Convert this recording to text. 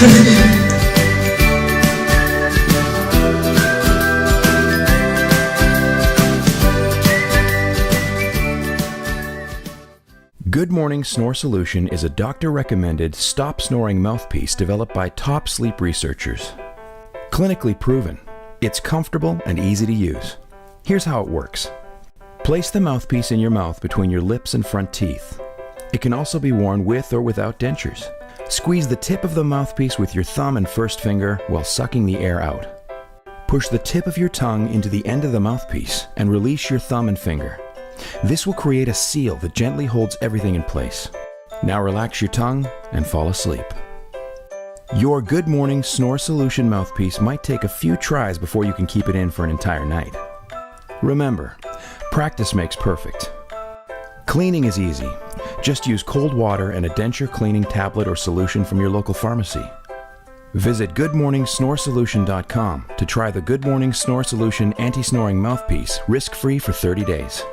Good Morning Snore Solution is a doctor-recommended stop snoring mouthpiece developed by top sleep researchers. Clinically proven, it's comfortable and easy to use. Here's how it works. Place the mouthpiece in your mouth between your lips and front teeth. It can also be worn with or without dentures. Squeeze the tip of the mouthpiece with your thumb and first finger while sucking the air out. Push the tip of your tongue into the end of the mouthpiece and release your thumb and finger. This will create a seal that gently holds everything in place. Now relax your tongue and fall asleep. Your Good Morning Snore Solution Mouthpiece might take a few tries before you can keep it in for an entire night. Remember, practice makes perfect. Cleaning is easy. Just use cold water and a denture cleaning tablet or solution from your local pharmacy. Visit goodmorningsnoresolution.com to try the Good Morning Snore Solution Anti-Snoring Mouthpiece risk-free for 30 days.